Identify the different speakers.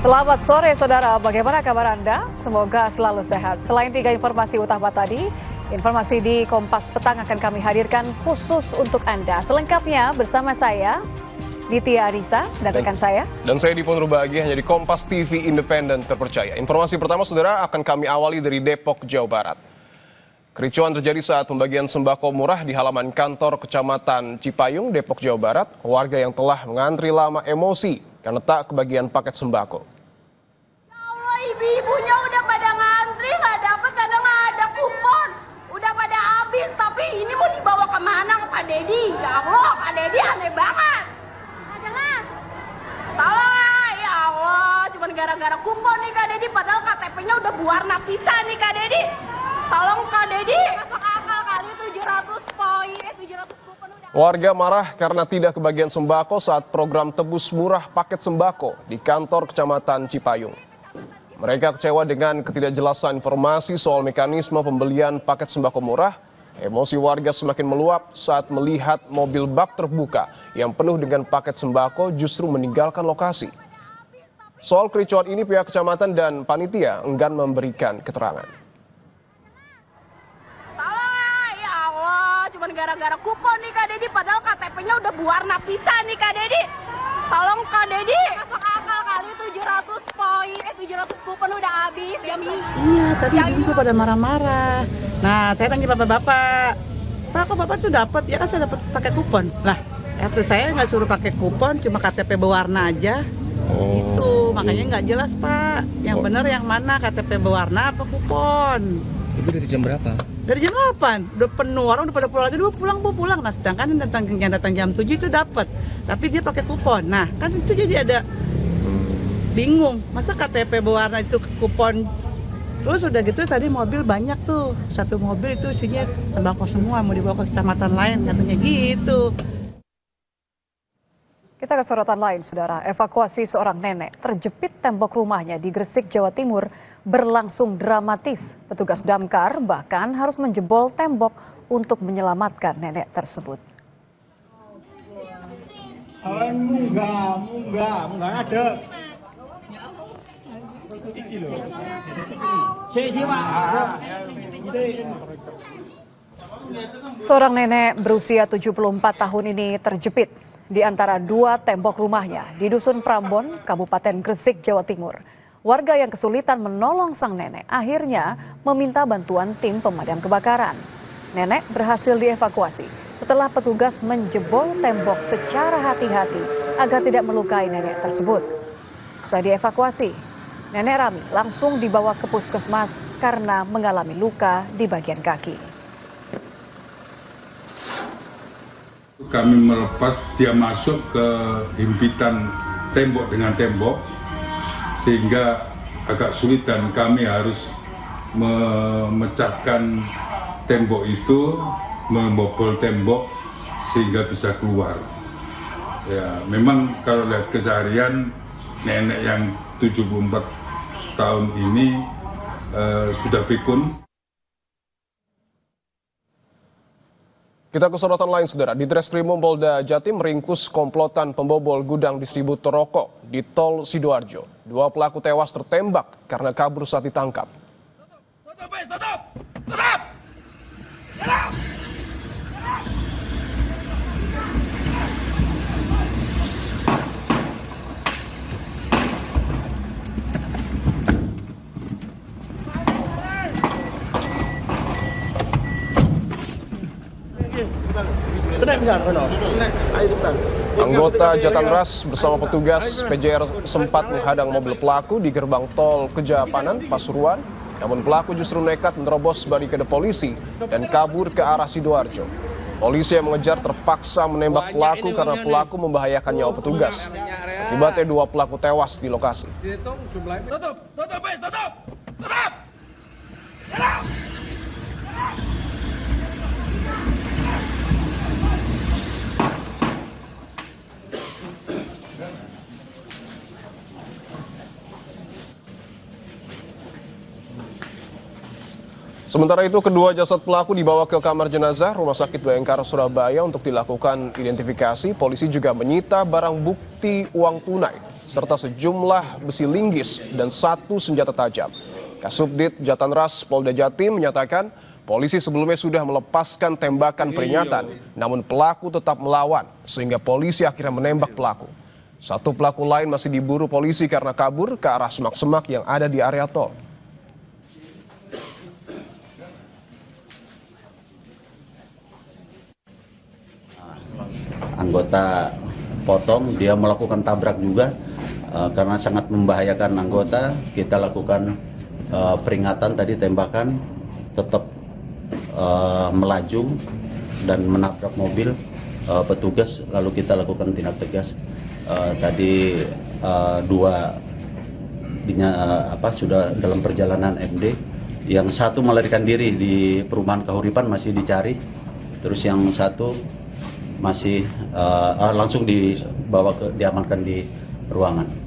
Speaker 1: Selamat sore saudara, bagaimana kabar Anda? Semoga selalu sehat. Selain 3 informasi utama tadi, informasi di Kompas Petang akan kami hadirkan khusus untuk Anda. Selengkapnya bersama saya, Nitya Anissa, dan rekan saya.
Speaker 2: Dan saya Dipon Rubagi, hanya di Kompas TV Independen terpercaya. Informasi pertama saudara akan kami awali dari Depok, Jawa Barat. Kericuan terjadi saat pembagian sembako murah di halaman kantor Kecamatan Cipayung, Depok, Jawa Barat. Warga yang telah mengantri lama emosi karena tak kebagian paket sembako.
Speaker 3: Ya Allah, ibu-ibunya udah pada ngantri, nggak dapet karena nggak ada kupon. Udah pada habis, tapi ini mau dibawa kemana ke Pak Dedi? Ya Allah, Pak Dedi aneh banget. Nggak jelas. Tolong ya Allah, cuman gara-gara kupon nih Kak Dedi, padahal KTP-nya udah berwarna pisah nih Kak Dedi. Tolong Kak Dedi, masuk akal kali 700 poin, 700 kupon udah.
Speaker 2: Warga marah karena tidak kebagian sembako saat program tebus murah paket sembako di kantor Kecamatan Cipayung. Mereka kecewa dengan ketidakjelasan informasi soal mekanisme pembelian paket sembako murah. Emosi warga semakin meluap saat melihat mobil bak terbuka yang penuh dengan paket sembako justru meninggalkan lokasi. Soal kericuan ini pihak kecamatan dan panitia enggan memberikan keterangan.
Speaker 3: Cuman gara-gara kupon nih Kak Dedi, padahal KTP-nya udah berwarna pisah nih Kak Dedi. Tolong Kak Dedi, masuk akal kali 700 poin, 700 kupon udah habis.
Speaker 4: Iya, tadi ibu pada marah-marah. Nah, saya tanya bapak-bapak, Pak, kok bapak tuh dapat? Ya kan saya dapat pakai kupon. Lah, RT saya nggak suruh pakai kupon, cuma KTP berwarna aja. Itu makanya nggak jelas Pak. Yang benar yang mana, KTP berwarna apa kupon?
Speaker 5: Ibu dari jam berapa?
Speaker 4: Dari jam 8, udah penuh, orang udah pada pulang, jadi pulang. Nah, sedangkan yang datang jam 7 itu dapat, tapi dia pakai kupon. Nah, kan itu jadi ada bingung, masa KTP berwarna itu kupon. Terus udah gitu tadi mobil banyak tuh, satu mobil itu isinya sembako semua, mau dibawa ke kecamatan lain, katanya gitu.
Speaker 1: Kita ke sorotan lain, saudara. Evakuasi seorang nenek terjepit tembok rumahnya di Gresik, Jawa Timur berlangsung dramatis. Petugas damkar bahkan harus menjebol tembok untuk menyelamatkan nenek tersebut.
Speaker 6: Munggah ada.
Speaker 1: Seorang nenek berusia 74 tahun ini terjepit di antara 2 tembok rumahnya di Dusun Prambon, Kabupaten Gresik, Jawa Timur. Warga yang kesulitan menolong sang nenek akhirnya meminta bantuan tim pemadam kebakaran. Nenek berhasil dievakuasi setelah petugas menjebol tembok secara hati-hati agar tidak melukai nenek tersebut. Usai dievakuasi, nenek Rami langsung dibawa ke puskesmas karena mengalami luka di bagian kaki.
Speaker 7: Kami melepas dia masuk ke himpitan tembok dengan tembok sehingga agak sulit dan kami harus memecahkan tembok itu, membobol tembok sehingga bisa keluar. Ya, memang kalau lihat keseharian nenek yang 74 tahun ini sudah pikun.
Speaker 2: Kita ke sorotan lain, saudara. Di Treskrimum Polda Jatim meringkus komplotan pembobol gudang distributor rokok di Tol Sidoarjo. 2 pelaku tewas tertembak karena kabur saat ditangkap. Anggota Jatanras bersama petugas PJR sempat menghadang mobil pelaku di gerbang tol Kejapanan, Pasuruan. Namun pelaku justru nekat menerobos barikade polisi dan kabur ke arah Sidoarjo. Polisi yang mengejar terpaksa menembak pelaku karena pelaku membahayakan nyawa petugas. Akibatnya 2 pelaku tewas di lokasi. Sementara itu, kedua jasad pelaku dibawa ke kamar jenazah Rumah Sakit Bayangkara Surabaya untuk dilakukan identifikasi. Polisi juga menyita barang bukti uang tunai serta sejumlah besi linggis dan 1 senjata tajam. Kasubdit Jatanras Polda Jatim menyatakan polisi sebelumnya sudah melepaskan tembakan peringatan, namun pelaku tetap melawan sehingga polisi akhirnya menembak pelaku. 1 pelaku lain masih diburu polisi karena kabur ke arah semak-semak yang ada di area tol.
Speaker 5: Anggota potong, dia melakukan tabrak juga karena sangat membahayakan anggota. Kita lakukan peringatan tadi, tembakan, tetap melaju dan menabrak mobil petugas, lalu kita lakukan tindak tegas. Tadi 2 sudah dalam perjalanan MD, yang 1 melarikan diri di perumahan Kahuripan masih dicari, terus yang 1 masih langsung diamankan di ruangan.